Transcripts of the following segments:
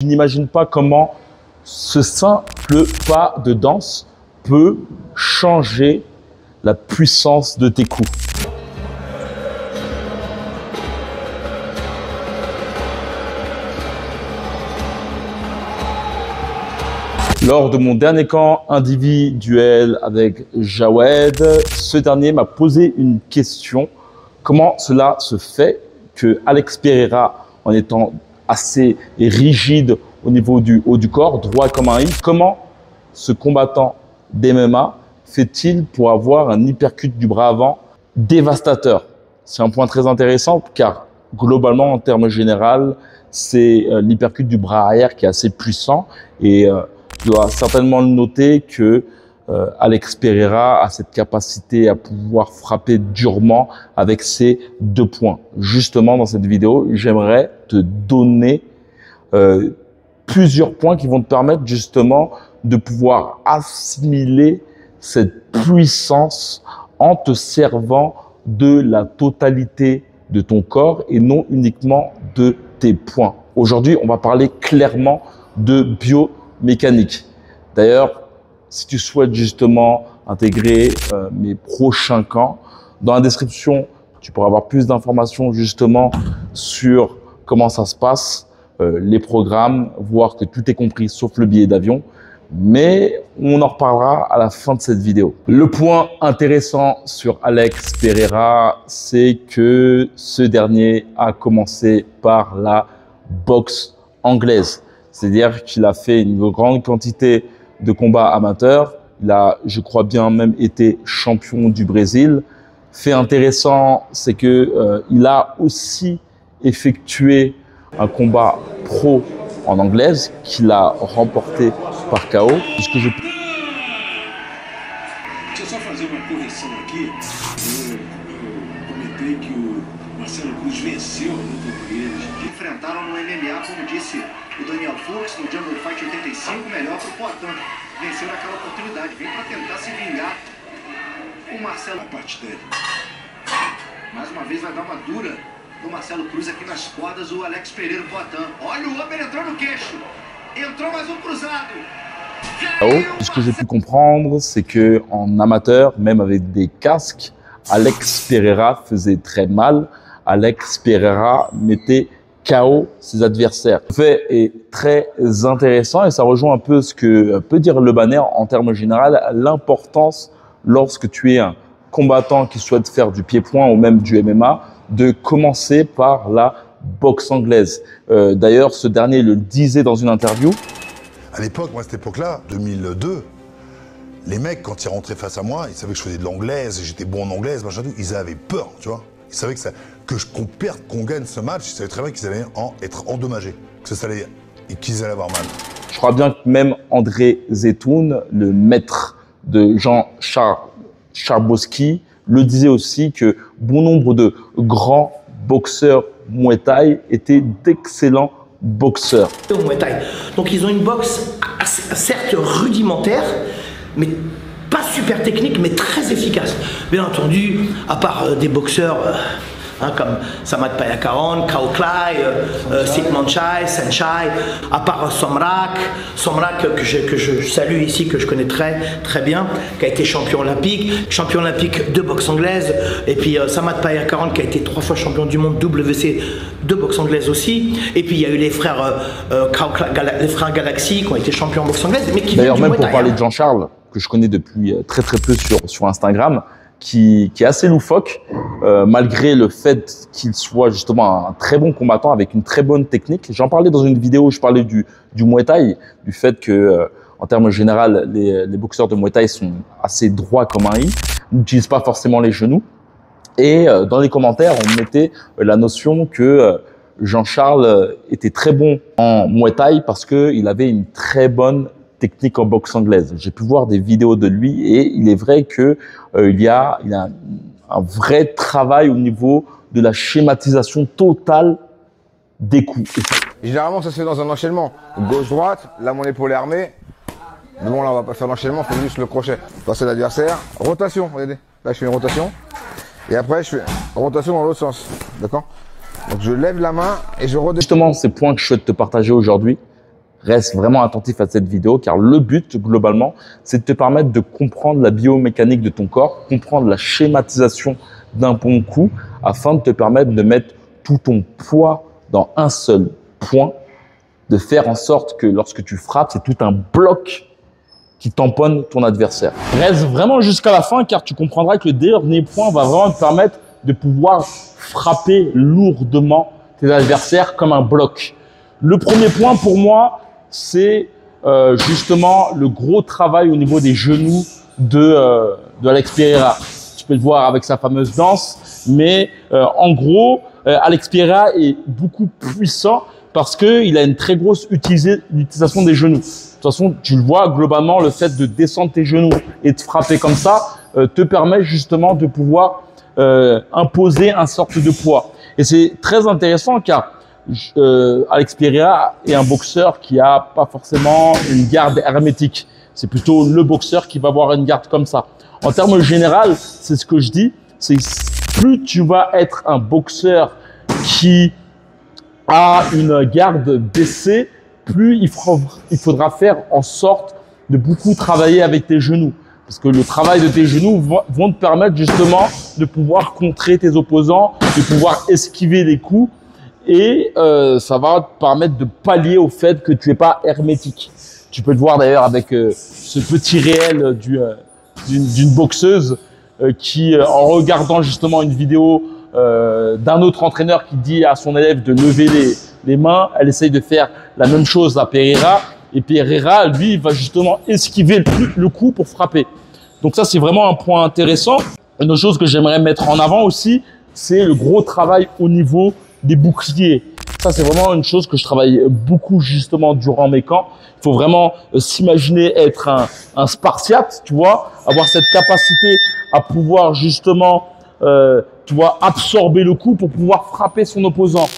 Je n'imagine pas comment ce simple pas de danse peut changer la puissance de tes coups. Lors de mon dernier camp individuel avec Jawed, ce dernier m'a posé une question. Comment cela se fait que Alex Pereira, en étant assez rigide au niveau du haut du corps, droit comme un I, comment ce combattant d'MMA fait-il pour avoir un uppercut du bras avant dévastateur? C'est un point très intéressant car globalement, en termes généraux, c'est l'uppercut du bras arrière qui est assez puissant et tu dois certainement le noter que Alex Pereira a cette capacité à pouvoir frapper durement avec ses 2 points. Justement, dans cette vidéo, j'aimerais te donner plusieurs points qui vont te permettre justement de pouvoir assimiler cette puissance en te servant de la totalité de ton corps et non uniquement de tes points. Aujourd'hui, on va parler clairement de biomécanique. D'ailleurs, si tu souhaites justement intégrer mes prochains camps, dans la description, tu pourras avoir plus d'informations justement sur comment ça se passe, les programmes, voir que tout est compris sauf le billet d'avion. Mais on en reparlera à la fin de cette vidéo. Le point intéressant sur Alex Pereira, c'est que ce dernier a commencé par la boxe anglaise. C'est-à-dire qu'il a fait une grande quantité de combats amateurs. Il a, je crois bien, même été champion du Brésil. Fait intéressant, c'est que il a aussi effectué un combat pro en anglaise qu'il a remporté par KO. Deixa eu só fazer uma correção aqui. Eu comentei que o Marcelo Cruz venceu a luta por eles. Enfrentaram no MMA, como disse o Daniel Fux, no Jungle Fight 85, melhor para o Poatan. Venceu naquela oportunidade, vem para tentar se vingar. O Marcelo, a parte dele. Mais uma vez vai dar uma dura do Marcelo Cruz aqui nas cordas, o Alex Pereira, o Poatan. Olha o Uber entrou no queixo. Entrou mais um cruzado. Ce que j'ai pu comprendre, c'est que en amateur, même avec des casques, Alex Pereira faisait très mal. Alex Pereira mettait KO ses adversaires. Le fait est très intéressant et ça rejoint un peu ce que peut dire le banner en termes généraux, l'importance lorsque tu es un combattant qui souhaite faire du pied-point ou même du MMA, de commencer par la boxe anglaise. D'ailleurs, ce dernier le disait dans une interview. À l'époque, moi, à cette époque-là, 2002, les mecs, quand ils rentraient face à moi, ils savaient que je faisais de l'anglaise, j'étais bon en anglaise, machin tout, ils avaient peur, tu vois. Ils savaient qu'on perde, qu'on gagne ce match, ils savaient très bien qu'ils allaient être endommagés, qu'ils allaient avoir mal. Je crois bien que même André Zetoun, le maître de Jean-Charles Charbowski, le disait aussi que bon nombre de grands boxeurs Muay Thai étaient d'excellents boxeurs. Donc ils ont une boxe certes rudimentaire, mais pas super technique, mais très efficace. Bien entendu, à part des boxeurs comme Samad Payakaran, Kao Klai, Sikmanchai, Senchai, à part Somrak que je salue ici, que je connais très bien, qui a été champion olympique de boxe anglaise, et puis Samad Payakaran qui a été 3 fois champion du monde WC de boxe anglaise aussi, et puis il y a eu les frères Galaxy qui ont été champions en boxe anglaise, mais qui d'ailleurs même pour parler de Jean-Charles, que je connais depuis très peu sur Instagram, qui est assez loufoque, malgré le fait qu'il soit justement un très bon combattant avec une très bonne technique. J'en parlais dans une vidéo où je parlais du Muay Thai, du fait que, en termes généraux, les boxeurs de Muay Thai sont assez droits comme un I, n'utilisent pas forcément les genoux. Et dans les commentaires, on mettait la notion que Jean-Charles était très bon en Muay Thai parce qu'il avait une très bonne technique en boxe anglaise. J'ai pu voir des vidéos de lui et il est vrai que il a un vrai travail au niveau de la schématisation totale des coups. Généralement, ça se fait dans un enchaînement. Gauche-droite, là mon épaule est armée. Mais bon, là on va pas faire l'enchaînement, on fait juste le crochet. Passer l'adversaire. Rotation, regardez. Là je fais une rotation. Et après je fais rotation dans l'autre sens. D'accord? Donc je lève la main et je redescends. Justement, ces points que je souhaite te partager aujourd'hui, reste vraiment attentif à cette vidéo car le but, globalement, c'est de te permettre de comprendre la biomécanique de ton corps, comprendre la schématisation d'un bon coup afin de te permettre de mettre tout ton poids dans un seul point, de faire en sorte que lorsque tu frappes, c'est tout un bloc qui tamponne ton adversaire. Reste vraiment jusqu'à la fin car tu comprendras que le dernier point va vraiment te permettre de pouvoir frapper lourdement tes adversaires comme un bloc. Le premier point pour moi, c'est justement le gros travail au niveau des genoux de Alex Pereira. Tu peux le voir avec sa fameuse danse, mais en gros, Alex Pereira est beaucoup puissant parce qu'il a une très grosse utilisation des genoux. De toute façon, tu le vois, globalement, le fait de descendre tes genoux et de frapper comme ça te permet justement de pouvoir imposer un sorte de poids. Et c'est très intéressant car Alex Pereira est un boxeur qui a pas forcément une garde hermétique. C'est plutôt le boxeur qui va avoir une garde comme ça. En termes généraux, c'est ce que je dis, c'est plus tu vas être un boxeur qui a une garde baissée, plus il faudra faire en sorte de beaucoup travailler avec tes genoux. Parce que le travail de tes genoux vont te permettre justement de pouvoir contrer tes opposants, de pouvoir esquiver les coups et ça va te permettre de pallier au fait que tu n'es pas hermétique. Tu peux le voir d'ailleurs avec ce petit réel d'une boxeuse qui, en regardant justement une vidéo d'un autre entraîneur qui dit à son élève de lever les mains, elle essaye de faire la même chose à Pereira et Pereira, lui, va justement esquiver le coup pour frapper. Donc ça, c'est vraiment un point intéressant. Une autre chose que j'aimerais mettre en avant aussi, c'est le gros travail au niveau des boucliers. Ça, c'est vraiment une chose que je travaille beaucoup justement durant mes camps. Il faut vraiment s'imaginer être un Spartiate, tu vois, avoir cette capacité à pouvoir justement, tu vois, absorber le coup pour pouvoir frapper son opposant.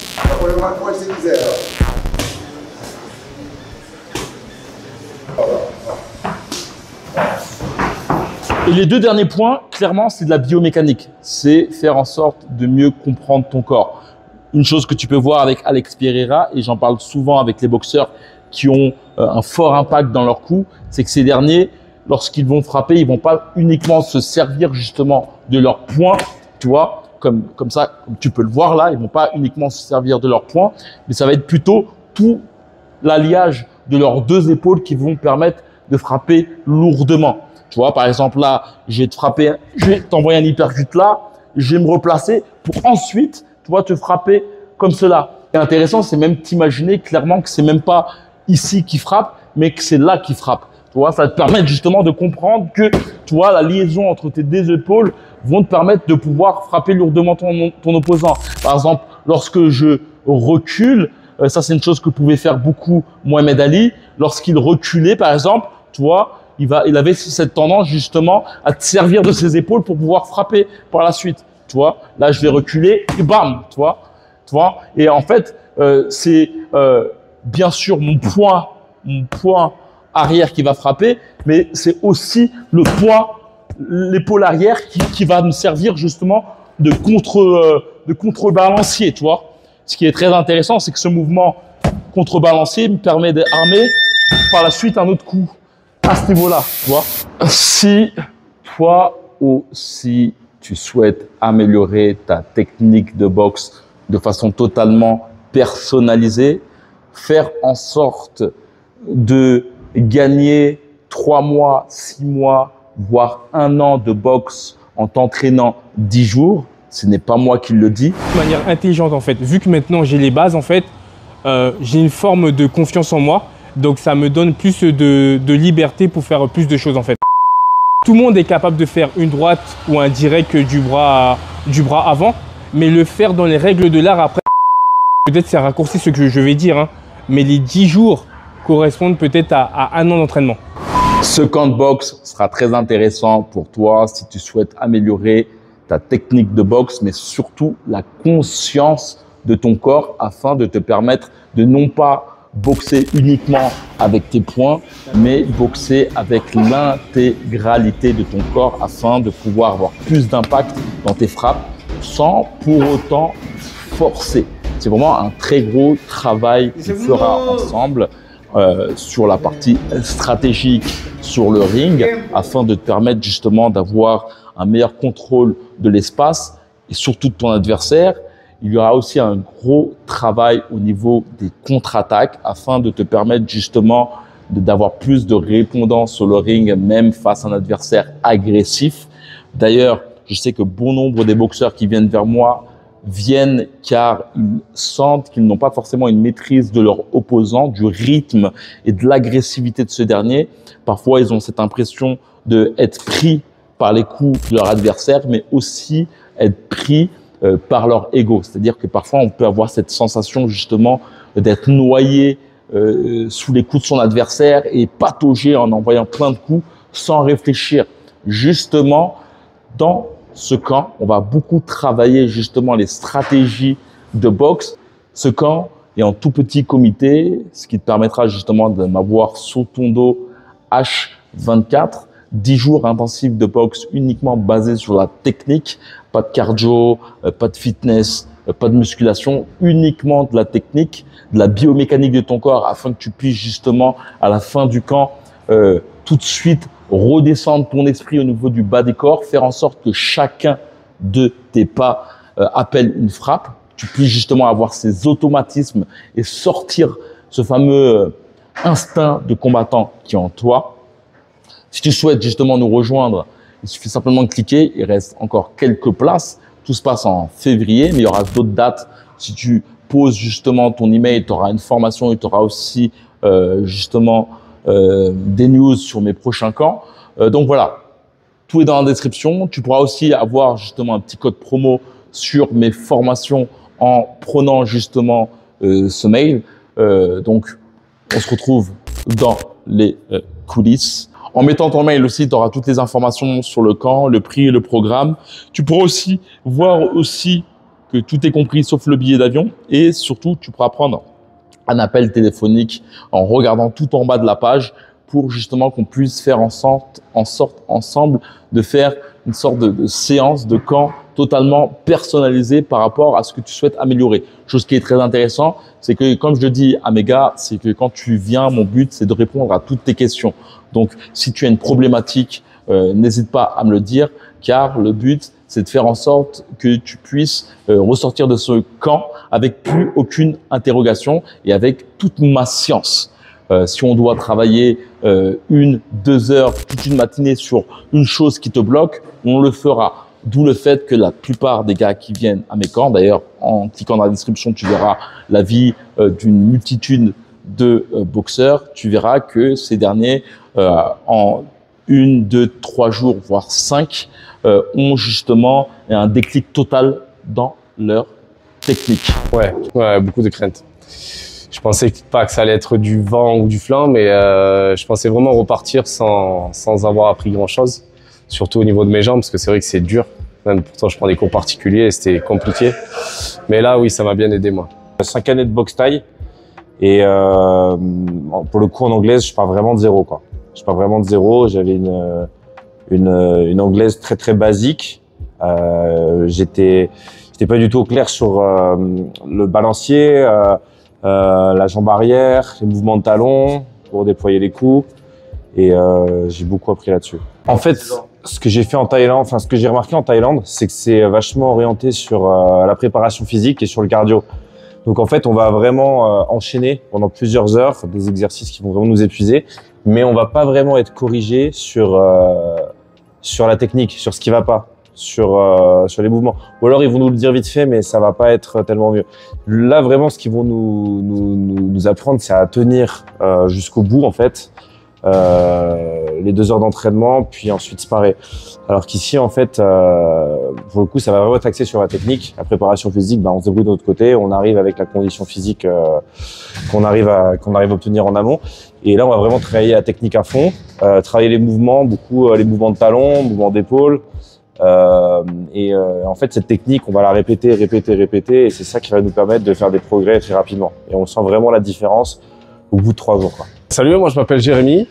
Et les deux derniers points, clairement, c'est de la biomécanique. C'est faire en sorte de mieux comprendre ton corps. Une chose que tu peux voir avec Alex Pereira, et j'en parle souvent avec les boxeurs qui ont un fort impact dans leur coup, c'est que ces derniers, lorsqu'ils vont frapper, ils vont pas uniquement se servir justement de leur poing, tu vois, comme ça, comme tu peux le voir là, ils vont pas uniquement se servir de leur poing, mais ça va être plutôt tout l'alliage de leurs deux épaules qui vont permettre de frapper lourdement. Tu vois, par exemple là, je vais t'envoyer un hypercut là, je vais me replacer pour ensuite, tu vois, te frapper comme cela. Ce qui est intéressant, c'est même t'imaginer clairement que c'est même pas ici qui frappe, mais que c'est là qui frappe. Tu vois, ça va te permettre justement de comprendre que, tu vois, la liaison entre tes deux épaules vont te permettre de pouvoir frapper lourdement ton opposant. Par exemple, lorsque je recule, ça c'est une chose que pouvait faire beaucoup Mohamed Ali. Lorsqu'il reculait, par exemple, tu vois, il avait cette tendance justement à te servir de ses épaules pour pouvoir frapper par la suite. Tu vois, là je vais reculer et bam, tu vois. Et en fait, c'est bien sûr mon poing arrière qui va frapper, mais c'est aussi l'épaule arrière qui va me servir justement de contrebalancier, tu vois. Ce qui est très intéressant, c'est que ce mouvement contrebalancier me permet d'armer par la suite un autre coup à ce niveau-là, tu vois. Si toi aussi tu souhaites améliorer ta technique de boxe de façon totalement personnalisée, faire en sorte de gagner 3 mois, 6 mois, voire 1 an de boxe en t'entraînant 10 jours, ce n'est pas moi qui le dis. De manière intelligente en fait, vu que maintenant j'ai les bases en fait, j'ai une forme de confiance en moi, donc ça me donne plus de liberté pour faire plus de choses en fait. Tout le monde est capable de faire une droite ou un direct du bras avant, mais le faire dans les règles de l'art après, peut-être c'est raccourci ce que je vais dire, hein, mais les 10 jours correspondent peut-être à 1 an d'entraînement. Ce camp de boxe sera très intéressant pour toi si tu souhaites améliorer ta technique de boxe, mais surtout la conscience de ton corps afin de te permettre de non pas boxer uniquement avec tes poings, mais boxer avec l'intégralité de ton corps afin de pouvoir avoir plus d'impact dans tes frappes sans pour autant forcer. C'est vraiment un très gros travail qu'on fera ensemble sur la partie stratégique sur le ring afin de te permettre justement d'avoir un meilleur contrôle de l'espace et surtout de ton adversaire. Il y aura aussi un gros travail au niveau des contre-attaques afin de te permettre justement d'avoir plus de répondants sur le ring, même face à un adversaire agressif. D'ailleurs, je sais que bon nombre des boxeurs qui viennent vers moi viennent car ils sentent qu'ils n'ont pas forcément une maîtrise de leur opposant, du rythme et de l'agressivité de ce dernier. Parfois, ils ont cette impression d'être pris par les coups de leur adversaire, mais aussi être pris par leur ego. C'est-à-dire que parfois, on peut avoir cette sensation justement d'être noyé sous les coups de son adversaire et patauger en envoyant plein de coups sans réfléchir. Justement, dans ce camp, on va beaucoup travailler justement les stratégies de boxe. Ce camp est en tout petit comité, ce qui te permettra justement de m'avoir sous ton dos H24, 10 jours intensifs de boxe uniquement basés sur la technique, pas de cardio, pas de fitness, pas de musculation, uniquement de la technique, de la biomécanique de ton corps afin que tu puisses justement à la fin du camp tout de suite redescendre ton esprit au niveau du bas des corps, faire en sorte que chacun de tes pas appelle une frappe, tu puisses justement avoir ces automatismes et sortir ce fameux instinct de combattant qui est en toi. Si tu souhaites justement nous rejoindre, il suffit simplement de cliquer, il reste encore quelques places. Tout se passe en février, mais il y aura d'autres dates. Si tu poses justement ton email, tu auras une formation et tu auras aussi justement des news sur mes prochains camps. Donc voilà, tout est dans la description. Tu pourras aussi avoir justement un petit code promo sur mes formations en prenant justement ce mail. Donc on se retrouve dans les coulisses. En mettant ton mail aussi, tu auras toutes les informations sur le camp, le prix et le programme. Tu pourras aussi voir aussi que tout est compris sauf le billet d'avion. Et surtout, tu pourras prendre un appel téléphonique en regardant tout en bas de la page pour justement qu'on puisse faire en sorte ensemble de faire une sorte de séance de camp totalement personnalisée par rapport à ce que tu souhaites améliorer. Chose qui est très intéressant, c'est que comme je le dis à mes gars, c'est que quand tu viens, mon but, c'est de répondre à toutes tes questions. Donc, si tu as une problématique, n'hésite pas à me le dire, car le but, c'est de faire en sorte que tu puisses ressortir de ce camp avec plus aucune interrogation et avec toute ma science. Si on doit travailler 1-2 heures, toute une matinée sur une chose qui te bloque, on le fera. D'où le fait que la plupart des gars qui viennent à mes camps, d'ailleurs, en cliquant dans la description, tu verras l'avis d'une multitude de boxeurs. Tu verras que ces derniers, en 1, 2, 3 jours, voire 5, ont justement un déclic total dans leur technique. Ouais, beaucoup de craintes. Je pensais pas que ça allait être du vent ou du flanc, mais je pensais vraiment repartir sans avoir appris grand-chose, surtout au niveau de mes jambes, parce que c'est vrai que c'est dur. Même pourtant, je prends des cours particuliers et c'était compliqué. Mais là, oui, ça m'a bien aidé, moi. 5 années de boxe thaï et pour le coup en anglaise, je pars vraiment de zéro, quoi. Je pars vraiment de zéro. J'avais une anglaise très très basique. J'étais pas du tout au clair sur le balancier, la jambe arrière, les mouvements de talon pour déployer les coups. Et j'ai beaucoup appris là-dessus. En fait, ce que j'ai fait en Thaïlande, enfin ce que j'ai remarqué en Thaïlande, c'est que c'est vachement orienté sur la préparation physique et sur le cardio. Donc en fait, on va vraiment enchaîner pendant plusieurs heures des exercices qui vont vraiment nous épuiser, mais on va pas vraiment être corrigé sur la technique, sur ce qui va pas, sur les mouvements. Ou alors ils vont nous le dire vite fait, mais ça va pas être tellement mieux. Là vraiment, ce qu'ils vont nous apprendre, c'est à tenir jusqu'au bout en fait. Les 2 heures d'entraînement, puis ensuite sparer. Alors qu'ici, en fait, pour le coup, ça va vraiment être axé sur la technique. La préparation physique, on se débrouille de notre côté, on arrive avec la condition physique qu'on arrive à obtenir en amont. Et là, on va vraiment travailler la technique à fond, travailler les mouvements, beaucoup les mouvements de talons, mouvements d'épaule. En fait, cette technique, on va la répéter, et c'est ça qui va nous permettre de faire des progrès très rapidement. Et on sent vraiment la différence au bout de 3 jours, quoi. Salut, moi je m'appelle Jérémy,